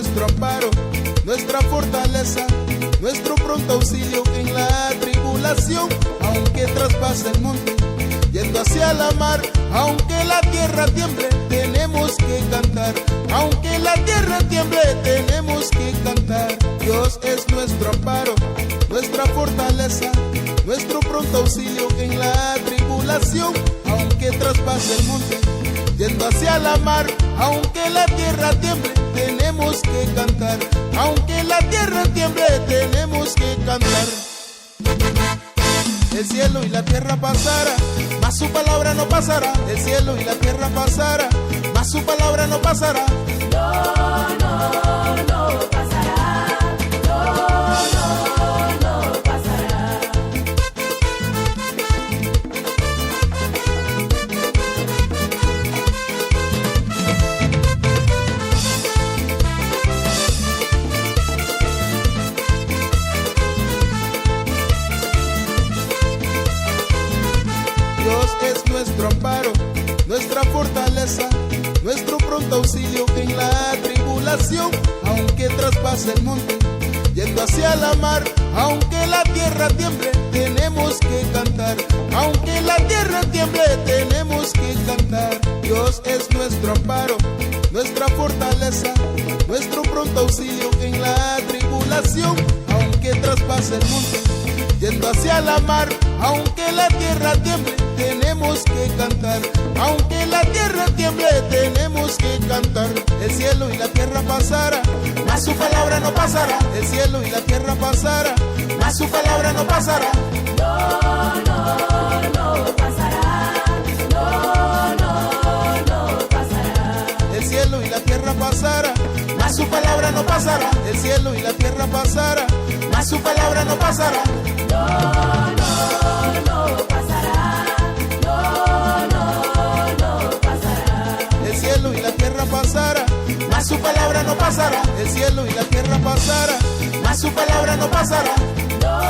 nuestro amparo, nuestra fortaleza, nuestro pronto auxilio en la tribulación. Aunque traspase el monte, yendo hacia la mar, aunque la tierra tiemble, tenemos que cantar. Aunque la tierra tiemble, tenemos que cantar. Dios es nuestro amparo, nuestra fortaleza, nuestro pronto auxilio en la tribulación. Aunque traspase el monte, yendo hacia la mar, aunque la tierra tiemble, tenemos que cantar. Aunque la tierra tiemble, tenemos que cantar. El cielo y la tierra pasará, mas su palabra no pasará. El cielo y la tierra pasará, mas su palabra no pasará. No, no, no pasará. No, no, no pasará. Dios es nuestro amparo, nuestra fortaleza, pronto auxilio en la tribulación, aunque traspase el monte, yendo hacia la mar, aunque la tierra tiemble, tenemos que cantar, aunque la tierra tiemble, tenemos que cantar. Dios es nuestro amparo, nuestra fortaleza, nuestro pronto auxilio en la tribulación, aunque traspase el monte, yendo hacia la mar, aunque la tierra tiemble, tenemos que cantar, aunque la tierra tiemble, tenemos que cantar. El cielo y la tierra pasará, mas su palabra no pasará. El cielo y la tierra pasará, mas su palabra no pasará. No pasará. No pasará. El cielo y la tierra pasará, mas su palabra no pasará. El cielo y la tierra pasará, mas su palabra no pasará. No pasará. No pasará. El cielo y la tierra pasará, mas su palabra no pasará. El cielo y la tierra pasará, mas su palabra no pasará. No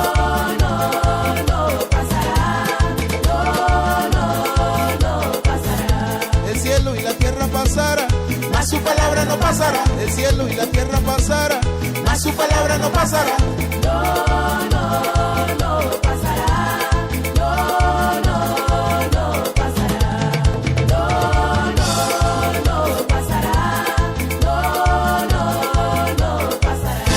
pasará. No pasará. El cielo y la tierra pasará, mas su palabra no pasará. El cielo y la tierra pasará, mas su palabra no pasará. No pasará. No pasará. No pasará. No pasará.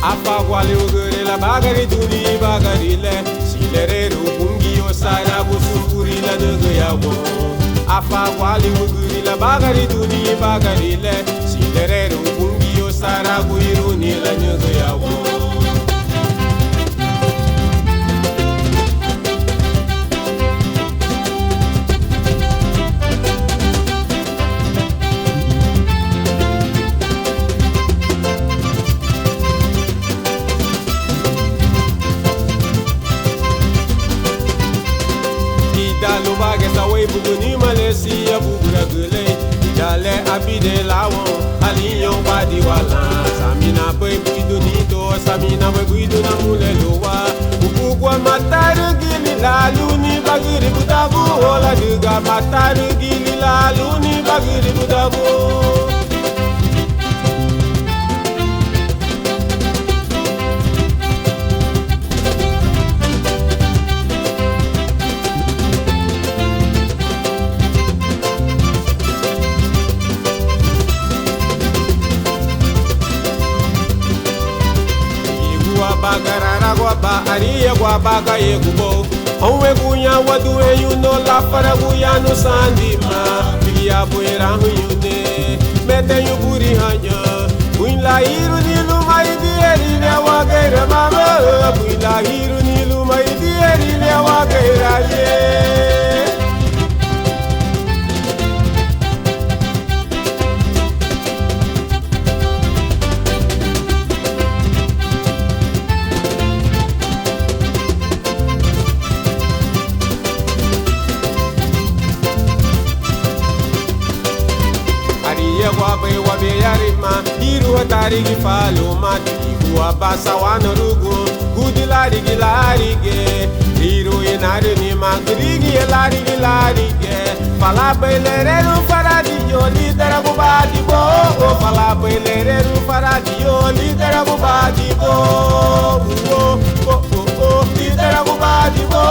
Afagwale ogere la bagari duni bagari le silere rupungi osara busukuri la de yawo. Afagwale ogere la bagari duni bagari le silere rupungi osara guiruni la de yawo. Dalu bagesa way buguni malesi ya bugura gule dale abide lawo aliyo badi wala samina boy buiduni to samina boy buiduna muleluwa ukugwa mataru gili lalu ni bagiri budabu ola duga mataru gili lalu ni bagiri budabu. Bagarara guaba ariya guaba ka yegubo onwe gunya wadu eyuno la fara guya no sandima biya buera huyune mete yuburi hanya buila hiru nilu mai dieri ne wagaira mama buila hiru nilu mai dieri ne wagaira ye. Wabe yarima iru hatari gifalo mati abasa wana rugu gudilari gilarige iru yenari ni magrigi larige fala bailereru faradiyo lidera bubadi bo fala bailereru faradiyo lidera bubadi bo lidera bubadi bo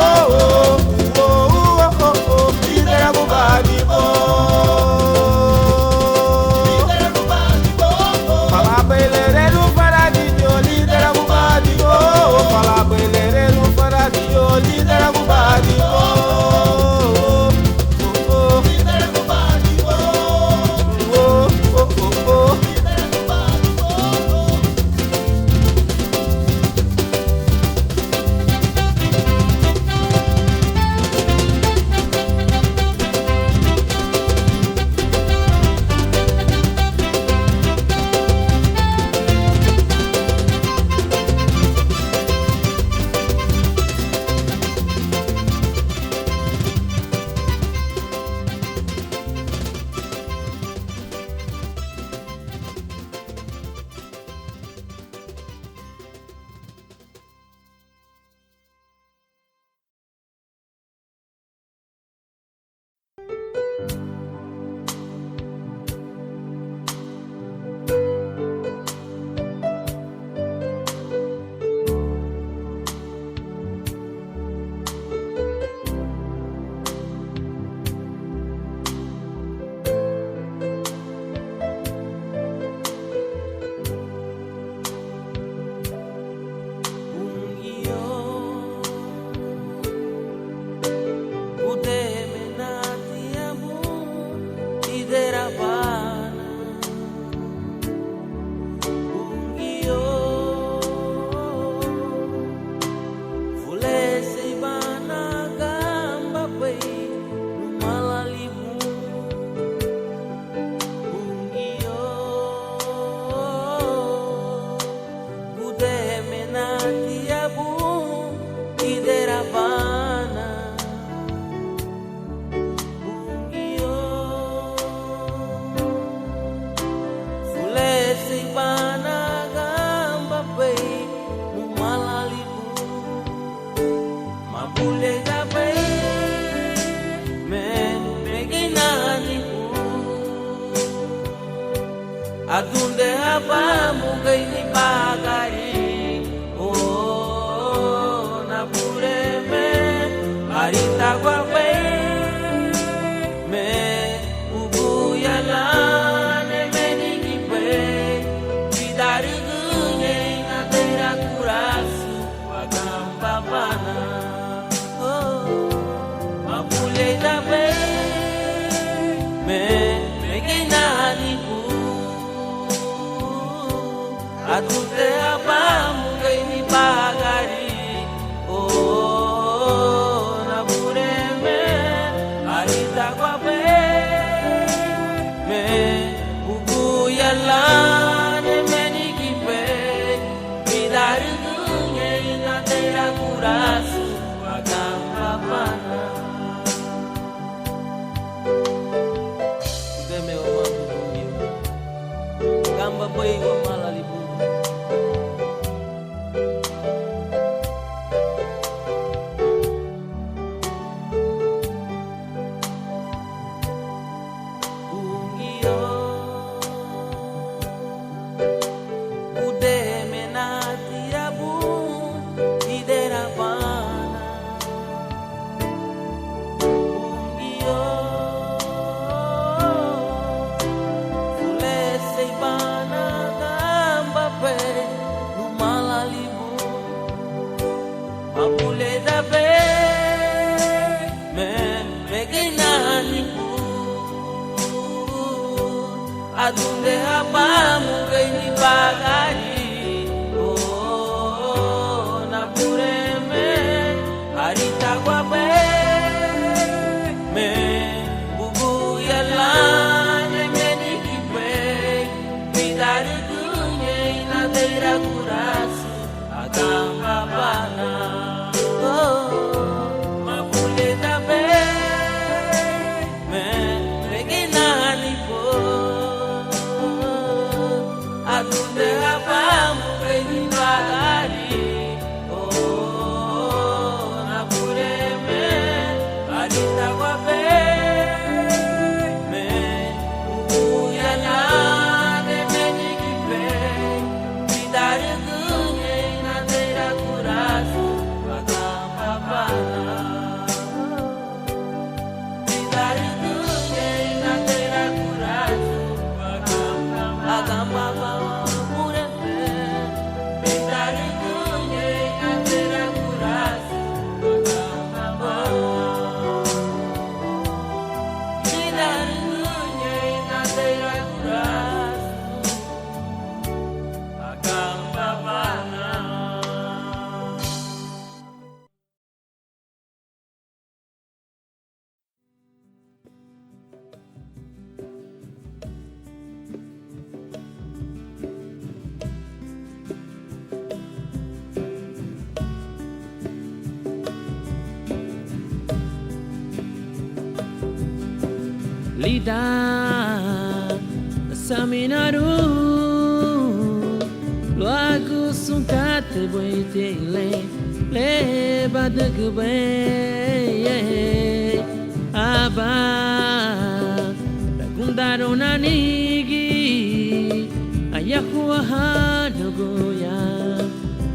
lidera bubadi bo. Adunde hapa mugai ni bagari, oh na pure me arita guape me ubuyala ne menigi pe vidari gunye na tera kurasu agamba bana, oh mapule da pe me megina ni Adunde hapa mugai ni bagari, oh na pure me arita guape me ubuyala ne menigi pe vidari gunye na tera kurasu agamba bana. Deme o mambu gamba boy o malalibu. Adunde hapa mugai ni bagari, oh na pure me arita guape me ubuyala ne menigi pe vidari gunye na tera kurasu agamba bana, oh mapule da pe me regina ni po. Adunde hapa mugai ni bagari, oh na pure me arita guape me ubuyala ne menigi pe vidari gunye na tera kurasu agamba bana, vidari gunye na tera kurasu agamba bana. Lida Saminaru Loagu sunkate boite le badagbe aba Tagundarona nigi Ayakuwa hanugoya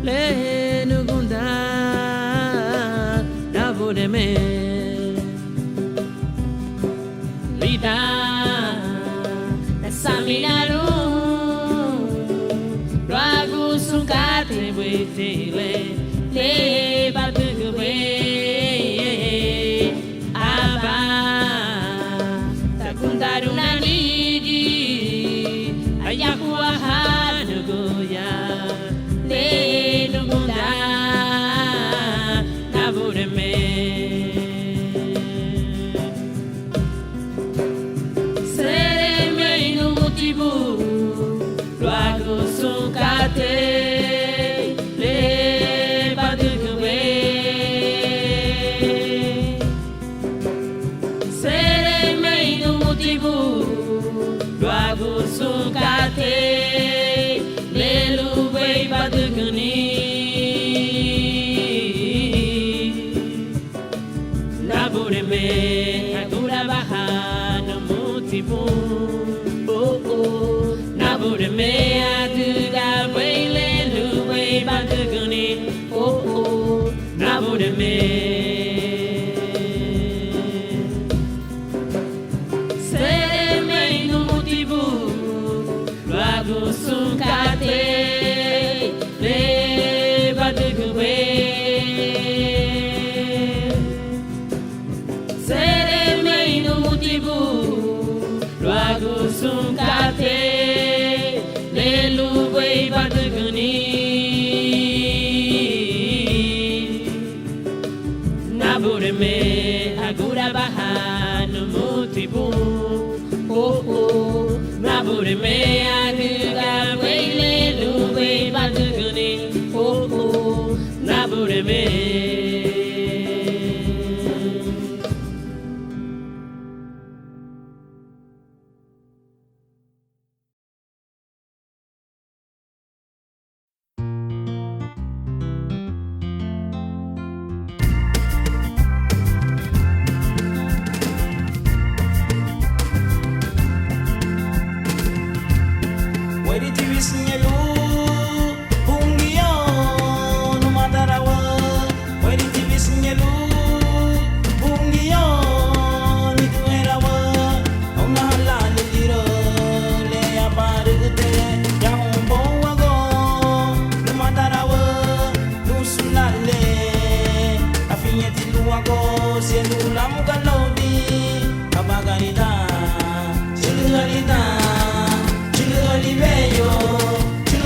Le nugunda Nabudeme Lida Nasaminaru Ragu sungkate wetele Le batugwe Aba Tagundaruna nigi Ayakuwa hanugoya Le nugunda Nabudeme Luago sungkate le badugwe Sere meino motivo Luago sungkate le luwe badugni Nabureme agura bahana motivo Nabureme aduga wele luwe baduguni Nabureme Sere meino motivo Luago sungkate le badugwe Sere meino motivo Luago sungkate Luwe baduguni Nabureme agura bahana motivo Nabureme aduga wele luwe baduguni Nabureme Chile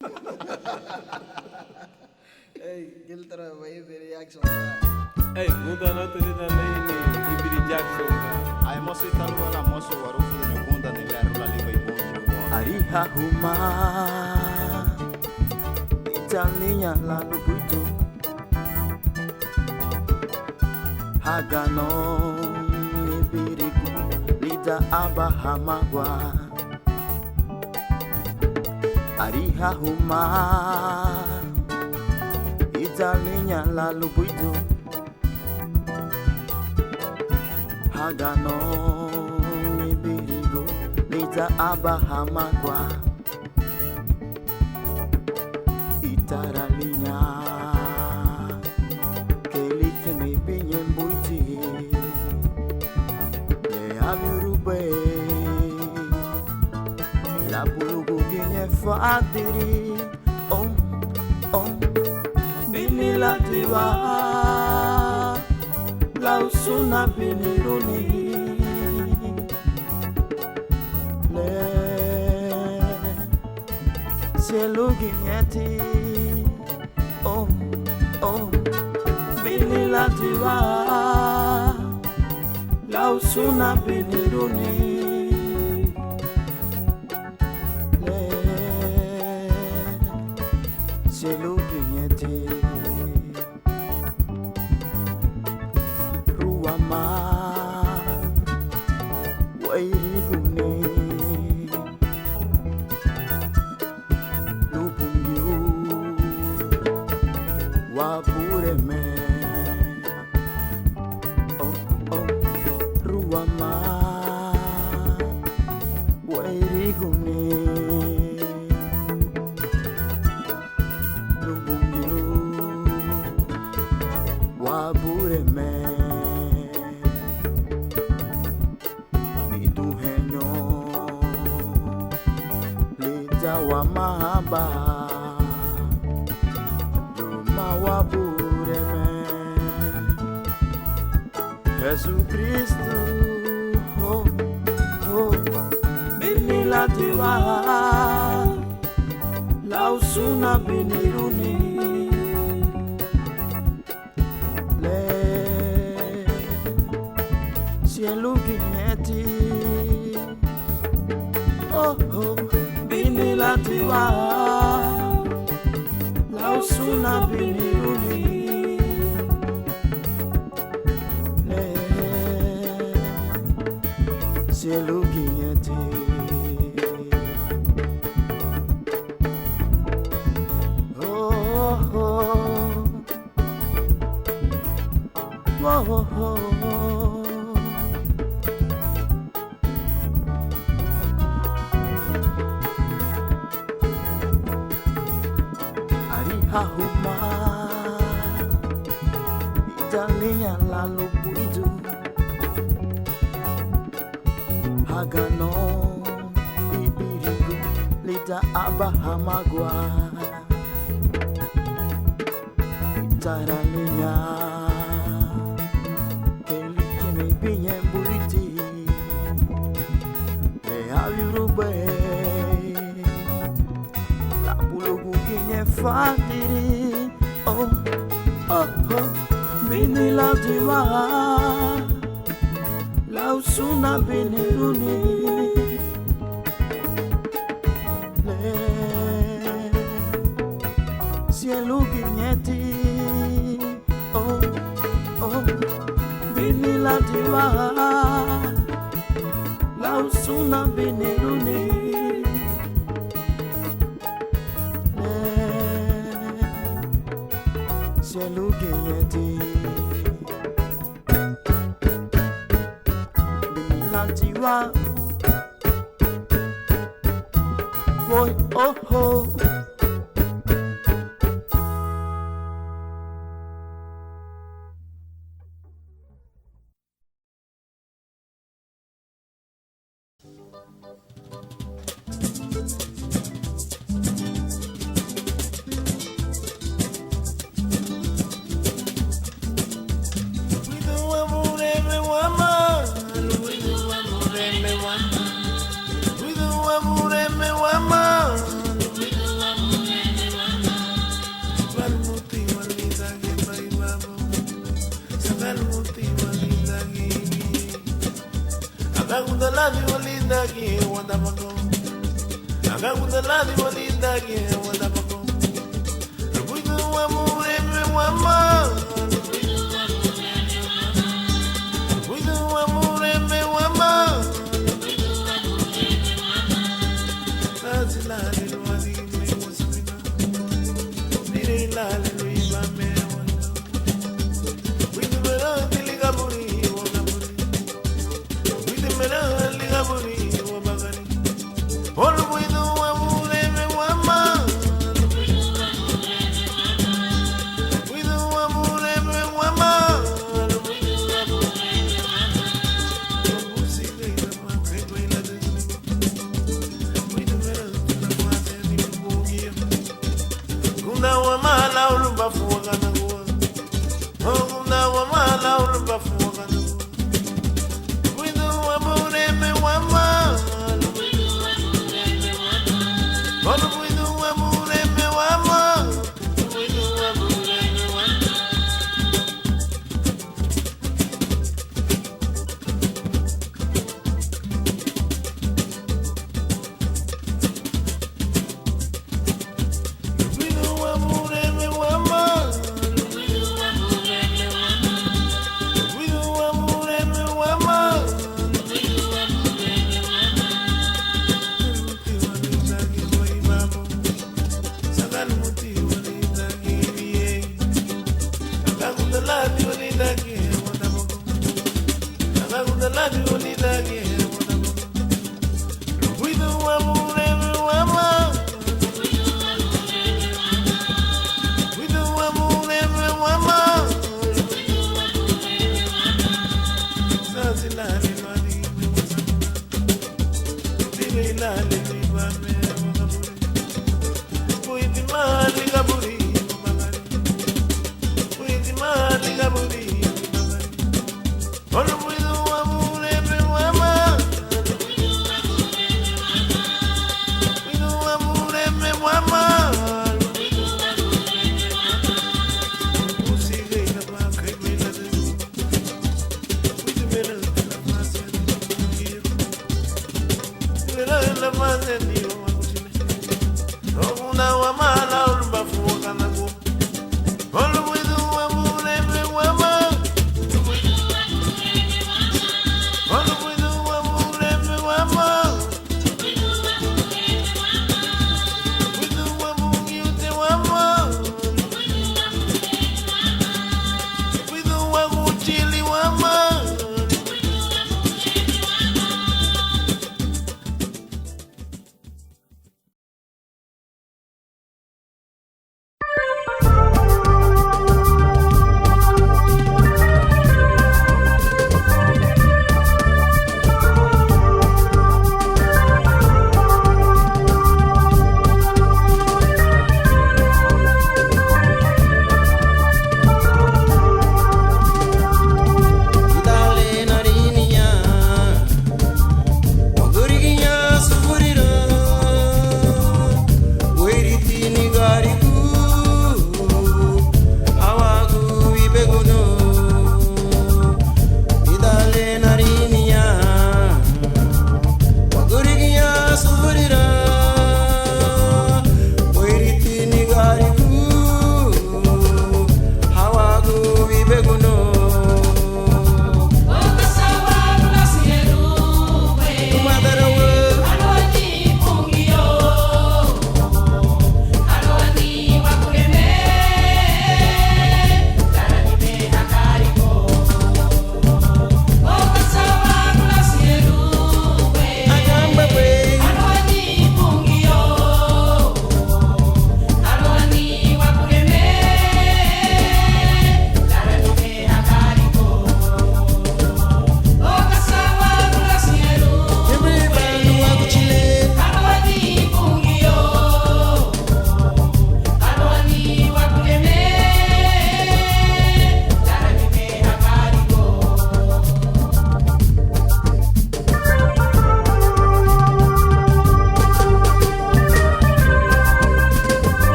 Hey, Giltara, why very action? Hey, muda na tu da nini ibiri Jackson. Ai moço italo wala moço warufu de bunda de la rula liba e bonjo. Ariha huma Italinya la lubuito Hagano ibiriku Lida abahamagwa Ariha huma Italinya la lubuito Hagano ibiriku Lida abahamagwa Itaralinya Kelike me binye mbuiti Le avirube La bulugu binye fatiri Bini la diwa La usuna bini runi Cielo guigneti Bini la diva La usuna bini runi Cielo guigneti Ruama Wairi gune Wapureme Ruama Wairigune Lubungyo Wapureme Niduhenyo Lita wa mahaba Wabureme Jesus Cristo Bini la diwa La usuna bini runi Le Cielo guigneti Bini la diwa La usuna bini runi Cielo guigneti Hahuma Italinya lalu puitu Hagano ibiriku Lida abahamagwa Italinya Kelike me binye mbuiti Le avirube La bulugu kinye fatiri Bini la diwa La usuna bini runi Cielo guigneti Bini la diwa La usuna bini runi Cielo guigneti Bini la diwa Boy Cuido amor, me With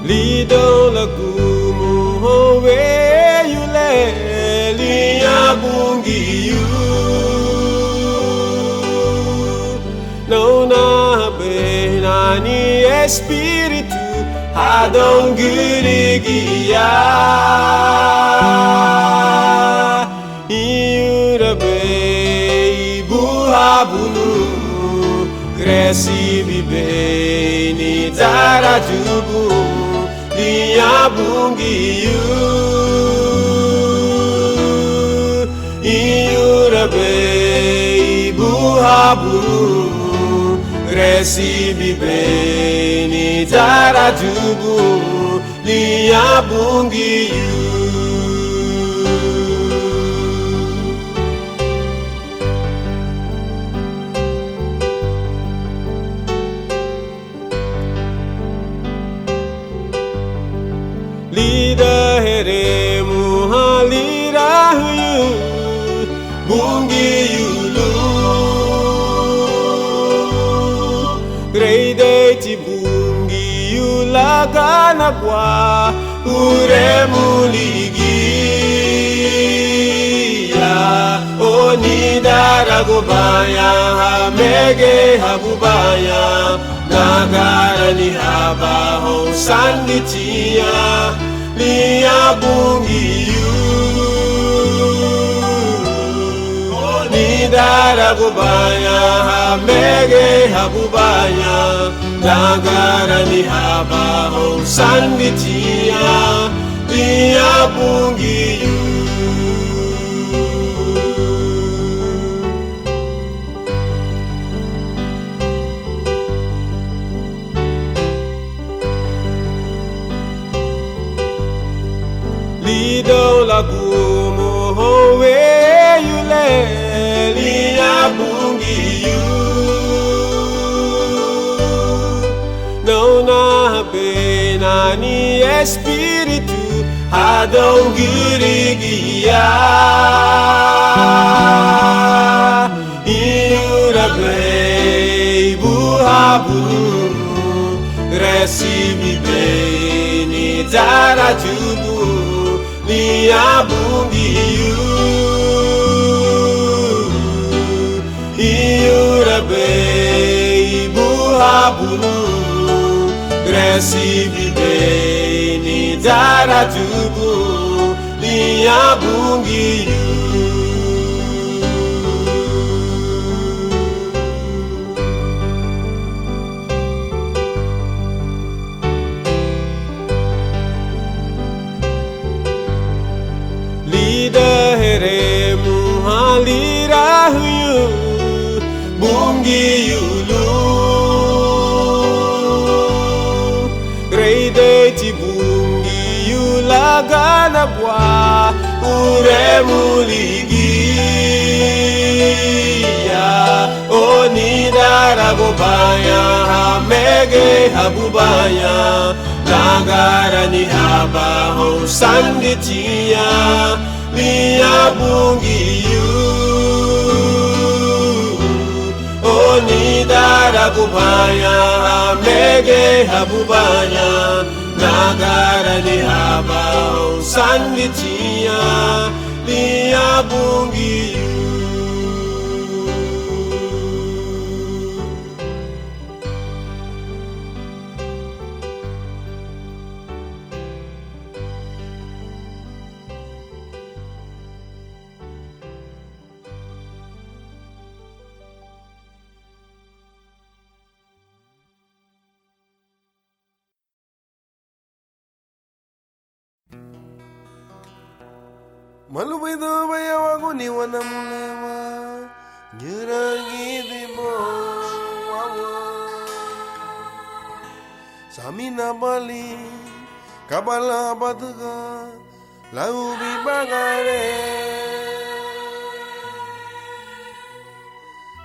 Lido lagumu howe yule liya bungi you Nona be nani espiritu hadong girigia Iura be ibu habunu Gresi bibe ni tarajubu Liya bungi you Iura be ibu habunu Gresi bibe ni tarajubu Liya bungi you Lida here muhalira huyu bungi yulu Grade ti bungi yulaga na bwa ure muligi ya oni daragobaya hamege habubaya Nagara ni haba ho sanditia Liya bungi you Ni daragobaya hamege habubaya Nagara ni haba ho sanditia Liya liyabungiyu Lido lagu mohowe yule liyabungiyu Não na pena ni espírito Adão girigia Iura bem buhabu Recibe bem ni taratubu Liyabungiyu Iura bem buhabu Recibe bem ni daratubu liyabungiyu Lida heremu halirahuyu bungiyulu Reidei bungi yulagana bwa uremuligia Onidara gobaya hamege habubaya Nagara ni haba ho sanditia liyabungiyu Onidara gobaya hamege habubaya Nagara ni haba sanditia liyabungiyu Malubido baya wangu ni wanamulewa Nyerangidimo wawa Samina bali Kabala batuga Laubi bagare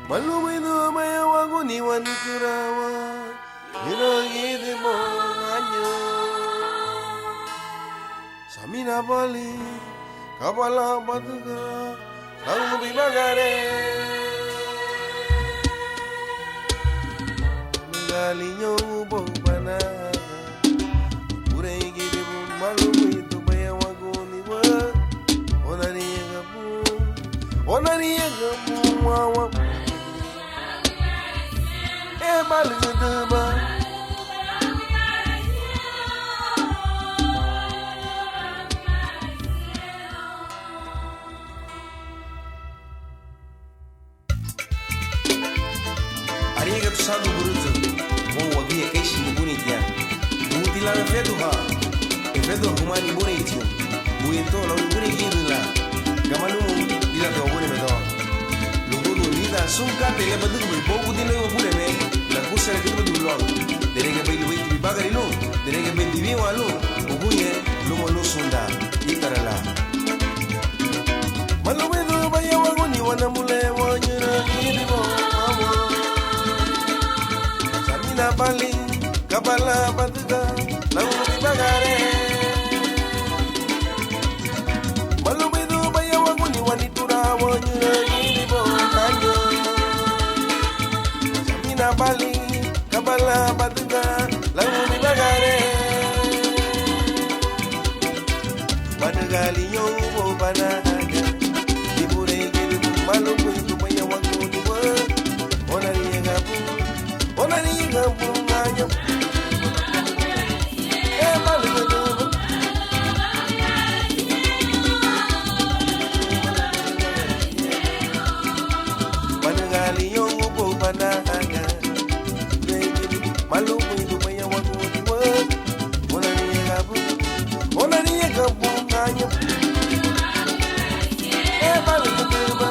Malubido baya wangu ni waniturawa Nyerangidimo anyo Samina bali Kabala batuga Laubi bagare Galinyo bobana Urei gidibu malubi tu baya wagoni wa Onani yagabu wawa Bali zedeba Ariga tu sabu burutu Mo wagia keishi mbunitia Buti la fedu ha Fedu humani bunitiu Buito la ubuni gidula Gamalumu dila te obune medo Lugudu lida sunka te le badu bi bogu dile obune me La kusa le kitu dulon Derege be lu bi bagari lu Derege be divi walu Uguye lumo lu sunda Ikarala Malumedo baya wagoni wanamule wanyura gidimo Samina bali kabala batuga Laubi bagare Malumedo baya wagoni wanitura wanyura gidimo kanyo Samina bali kabala batuga Laubi bagare Banagali yobo banaga Dibure gidibu malumedo baya wagoni wa Onani yagabu ngayo Banagali yobo bo banaga Malumu itu baya waguni wa Onani yagabu ngayo hanya balik ke deba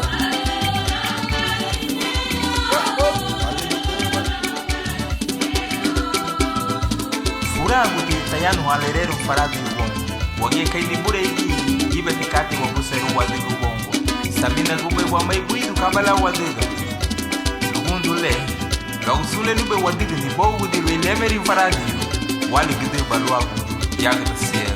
fura guti tayanu alerero faradi ubongo wage kaini bure iki ibe tikati wa buseru wadigu ubongo sabina gube wa mai buidu kabala wadiga lugundule gausule nube wadiga ni bogu di welemeri faradi wali gide balwagu yaga siya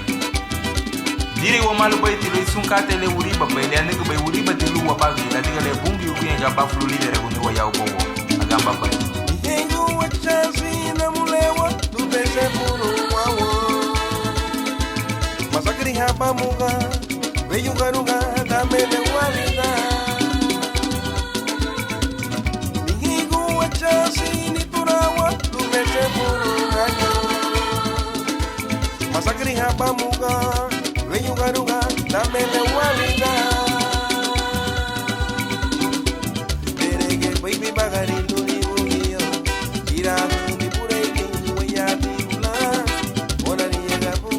dire wa malu bay tilo sunkate le wuriba bay le aniga bay wuriba tilu wa bagi la diga le bungi uyenga baflu lidere guni wa yaw bowo agamba bay yengu wa chansi na mulewa tubeze puru wawo masakri hapa muga weyuga nuga tamele walida yengu wa chansi ni turawa tubeze puru wawo masakri hapa muga weyugaruga tamele walida derege baby bagari luri bugiyo ira di pureki wayati ula ona niega bu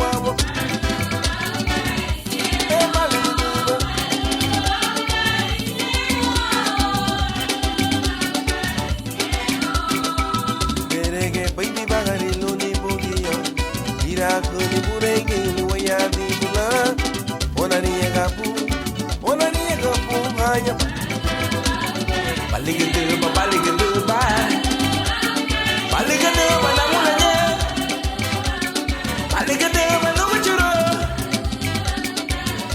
wamo derege baby bagari luri bugiyo ira di pureki wayati ula ona niega bu hanya baligedeba na mulanye baligedeba no churo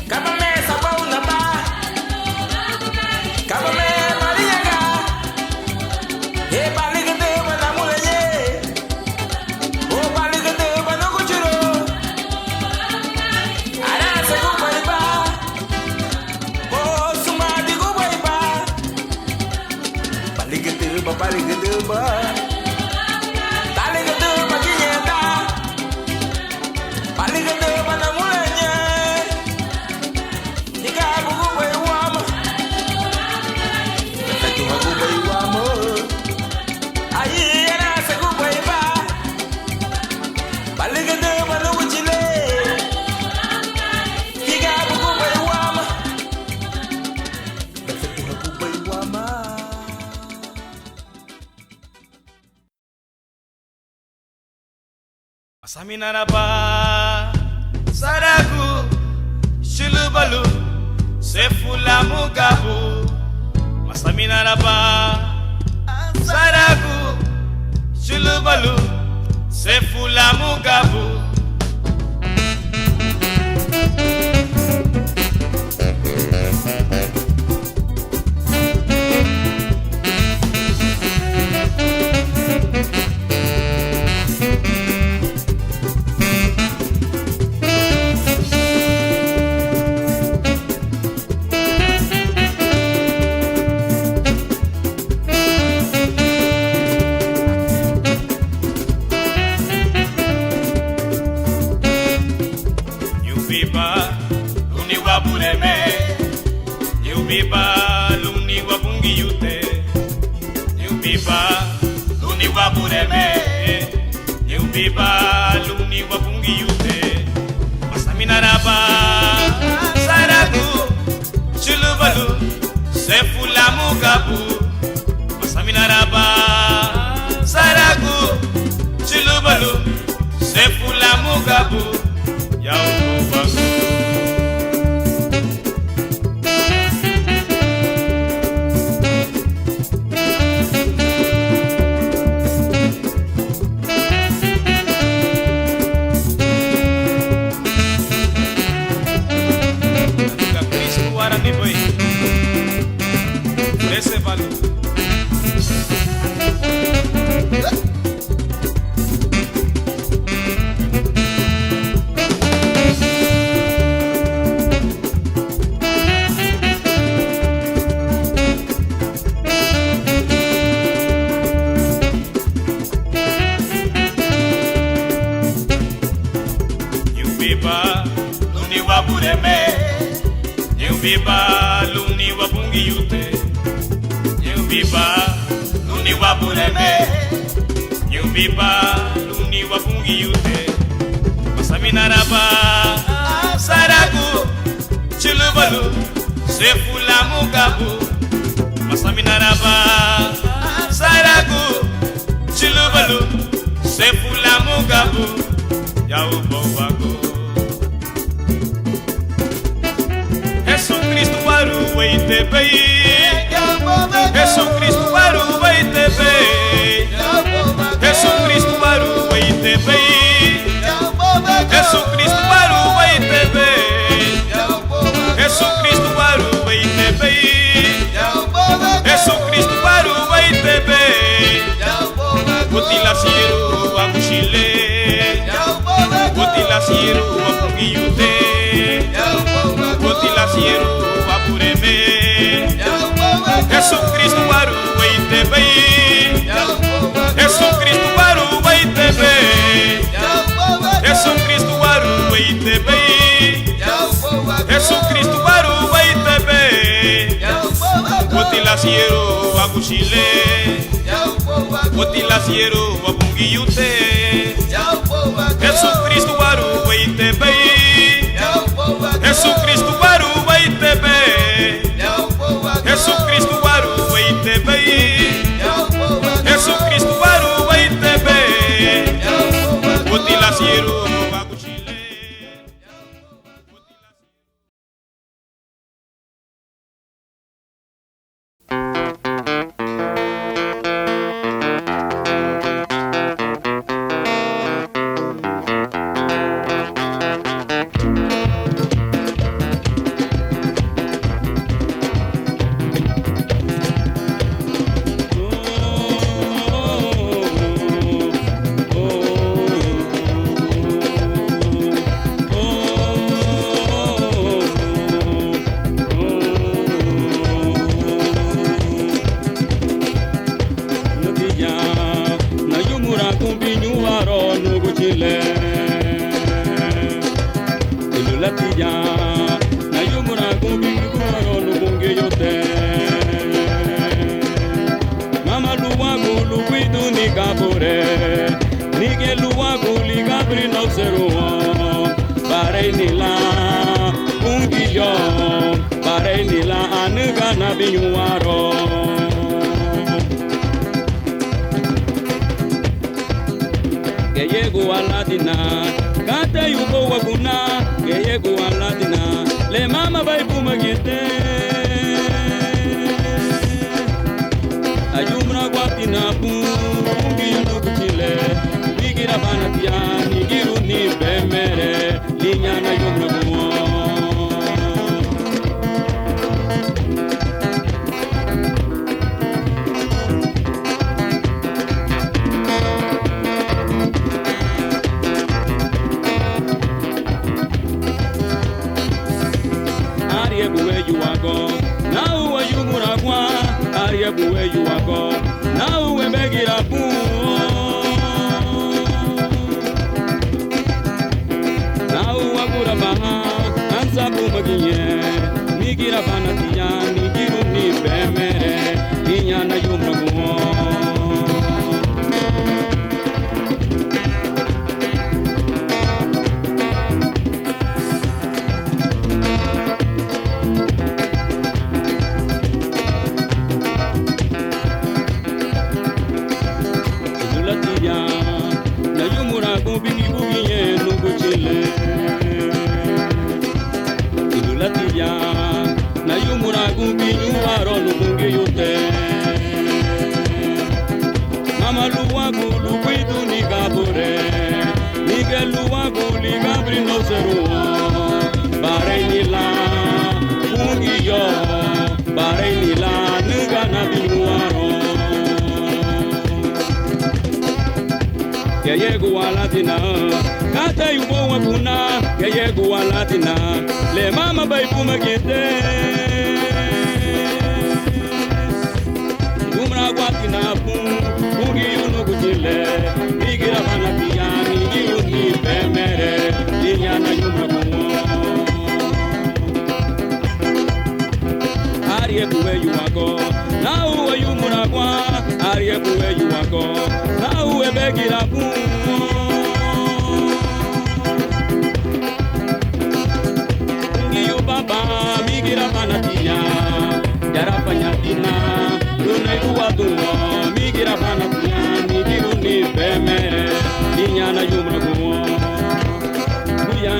kama me sabau na ba kama me mariaga e baligedeba na mulanye o baligedeba no churo ara se ko ba o suma di ko ba baligedeba kinyeta baligedeba na mulanye ika bugu we wama tu hagu we wama ayi era se ku we ba baligedeba no uchile ika bugu we wama tu hagu we wama Saminaraba Saragu Shulubalu Sefula Mugabu Masaminaraba Saragu Shulubalu Sefula Mugabu Masaminaraba Saragu Chulubalu Sefula Mugabu Masaminaraba Saragu Chulubalu Sefula Mugabu Yau Bobago Jesus Cristo Waru Waitebe Jesus Cristo Waru Waitebe Jesus Cristo Waru Waitebe Jesus Cristo Waru Waitebe Jesus Cristo Waru Waitebe Jesus Cristo Waru Waitebe Botila Siru Abushile Botila Siru Apugiyute Botila Siru Apureme Jesus Cristo Waru Waitebe Jesus Cristo Waru Waitebe Jesus Cristo Waru Waitebe Jesus Cristo Waru Waitebe Botila Siru Abushile Botila Siru Apugiyute Jesus Cristo Waru Waitebe Jesus Cristo Waru Waitebe Jesus Cristo Waru Waitebe Jesus Cristo Waru Waitebe Botila Siru Abushile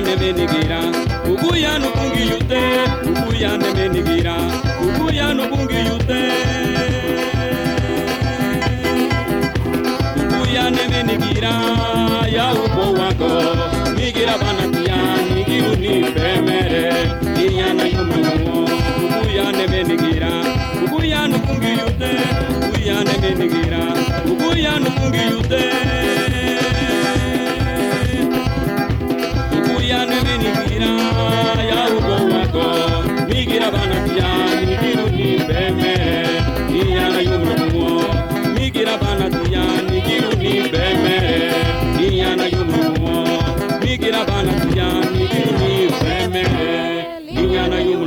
ne menigira, ubuya no bungi yute, ubuya ne menigira, ubuya no bungi yute. Ubuya ne menigira, ya ubo wako, migira banatia, migiru ni pemere, iyana yumu, ubuya ne menigira, ubuya no bungi yute, ubuya ne menigira, ubuya no bungi yute. Ubuya ne menigira, ya ubo wako, migira banatia, migiru ni pemere, iyana yumu, migira banatia, migiru ni pemere, iyana yumu, migira banatia, migiru ni pemere, iyana yumu.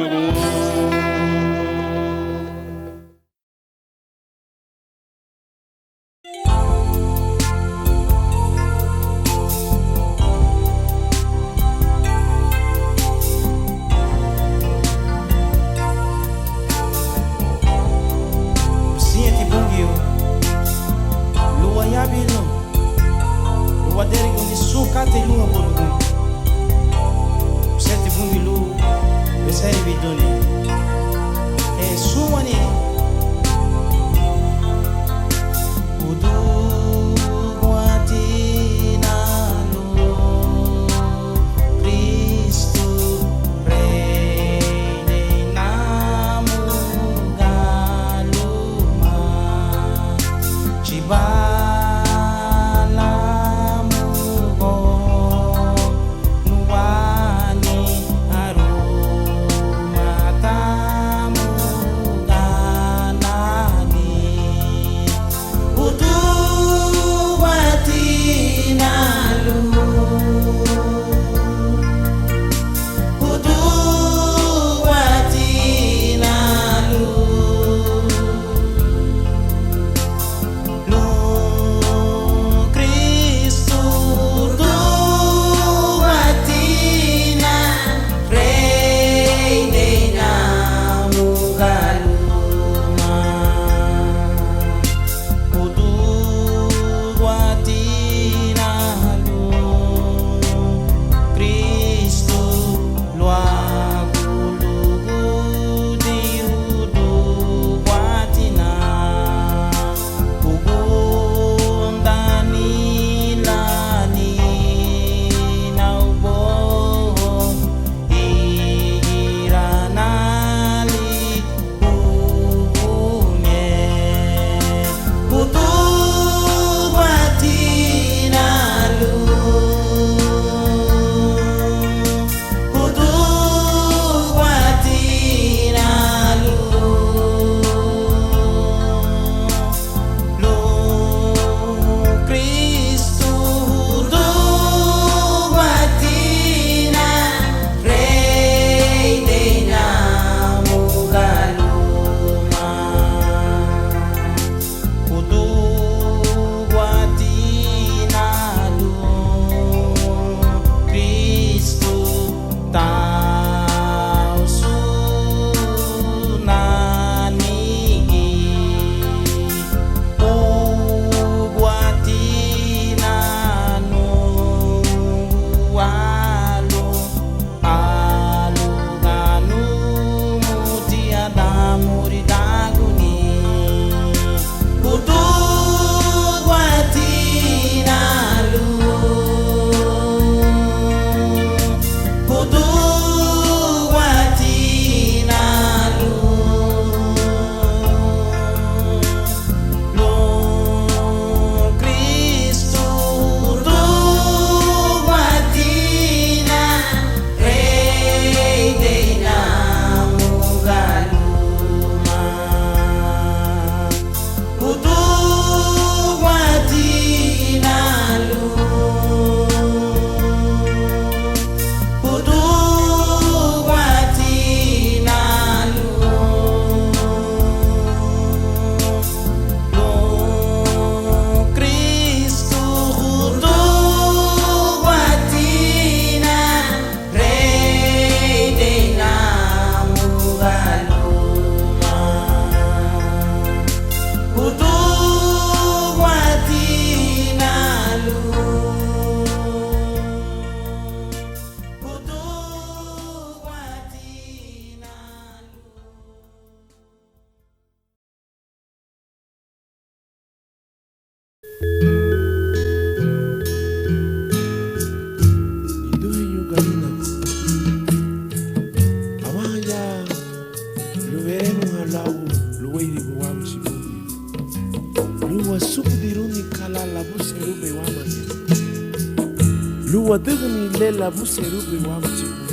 lela buserubi wa mtibu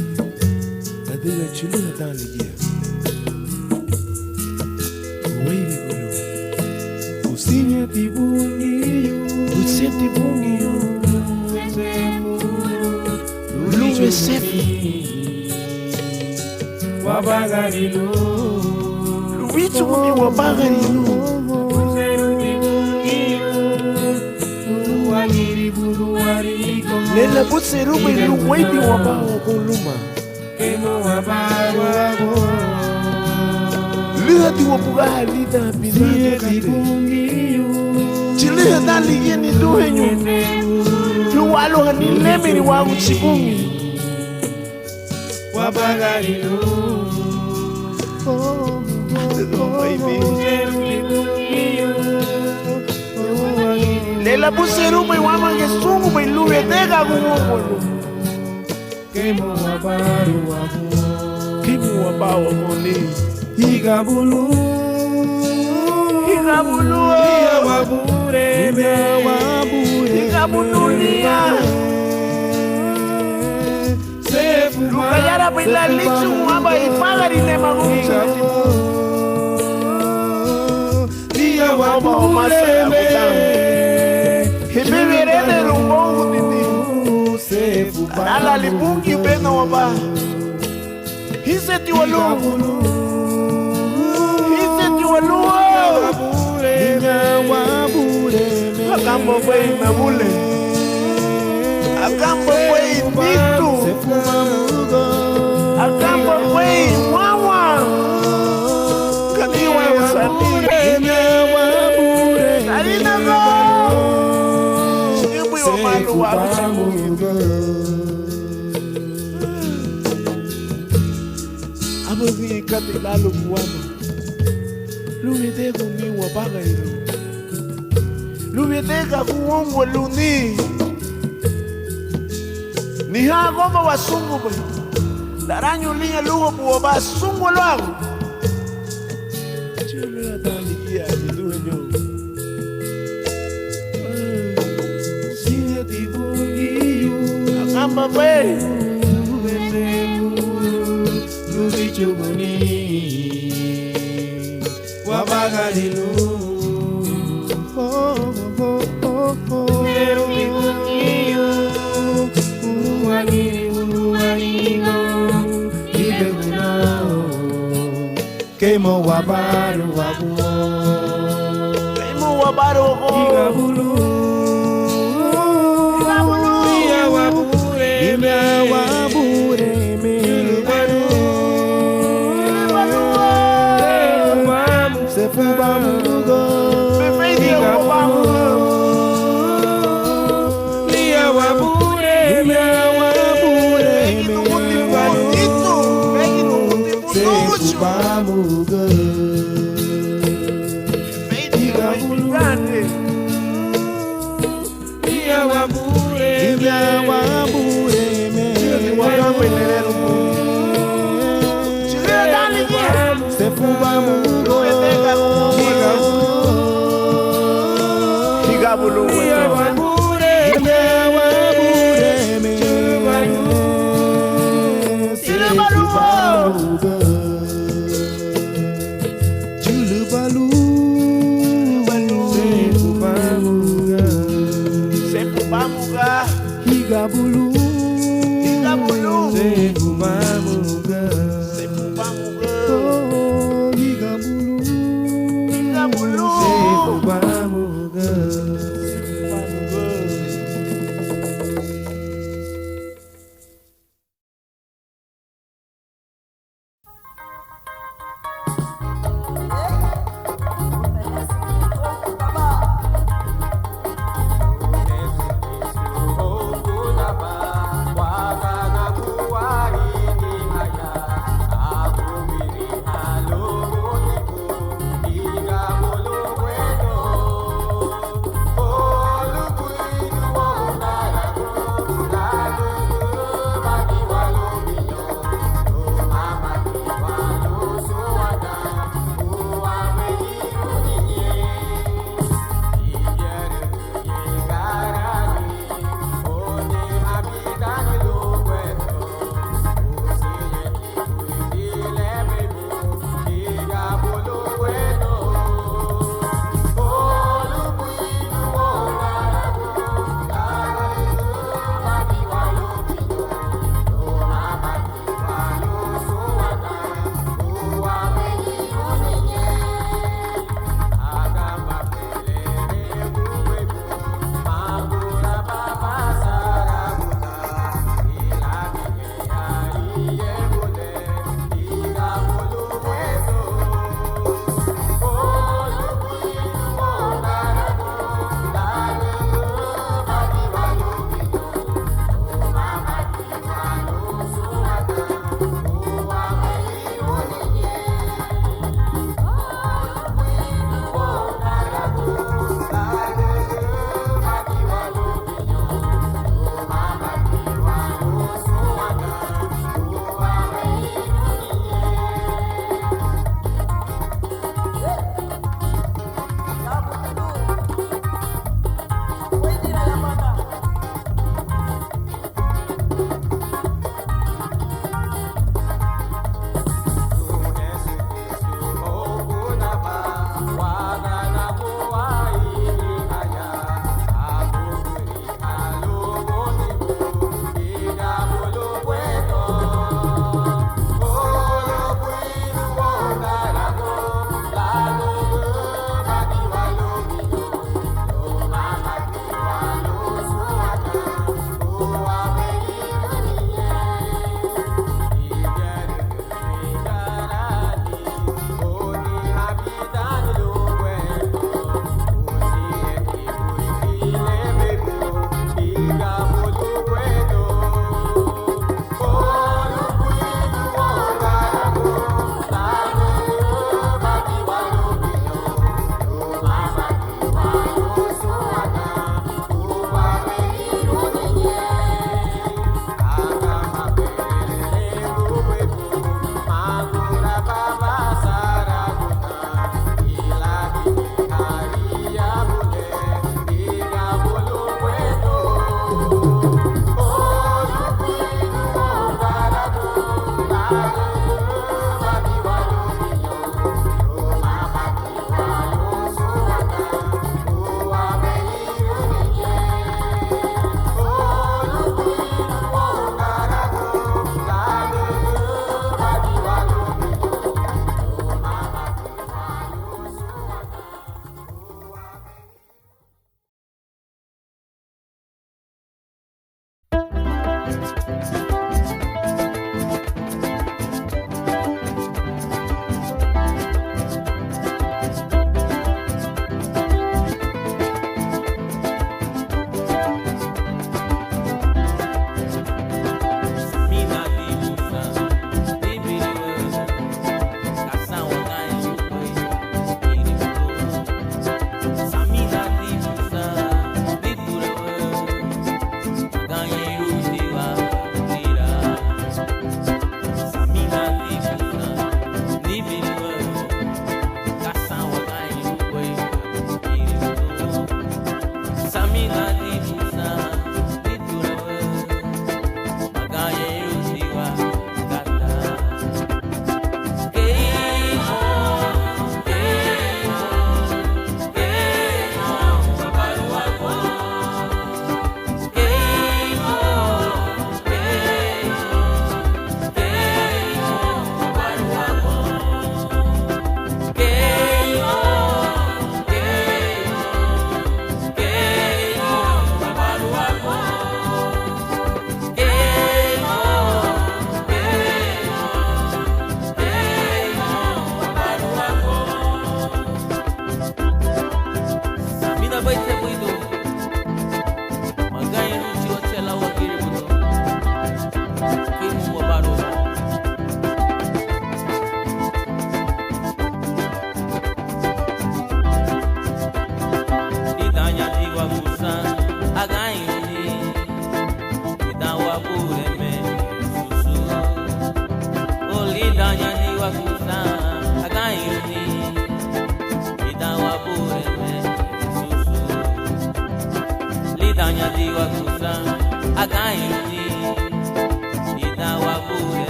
adela chulu na dan ligia weiri golo usinya tibungiyo luwe sefi wabagarilu luwitu kumi wabagarilu lela buserubi luweidi wabago kuluma liha tiwa bugaha lida bidha chiliha dali yeni duhenyo luwalo hani lemiri wagu chibungi wabagarilu lela buserubi wamange sungu bai luwe dega gumongolo Kemo wabawa kone Higabulu Iya wabure Higabulu liya Lukayara bila lichu mwaba ipagari nema gumsa Iya wabure Hibivirene rumbongu didi Ala lipungi bena waba Hiseti walu Akambo kwei namule Akambo kwei nitu Akambo kwei mwawa Kaniwa usani Sarina go Ibu yomalu wabu Abazi kati lalo kuwama Luwedego ni wabaga ilo Luwedega kuongo luni Ni haa goma wa sungu bai Daranyo liya lugo buwa ba sungu luago Chilo ya dalikia jiduhe nyo Siya tibungiyo Akamba bai Lubichubuni Wabagarilu Nerubibuniyo Uruwanigo Ibeguna Kemo wabaru wabu Kemo wabaru Igabulu Iya wabure Iya wabure Sefubamugo Liya wabure Sefubamugo Liya wabure Sefubamugo Higabulu Sefubamuga Higabulu Sefubamuga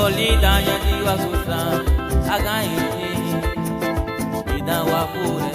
Olidanya diwa kusa, agayuni, ida wapure.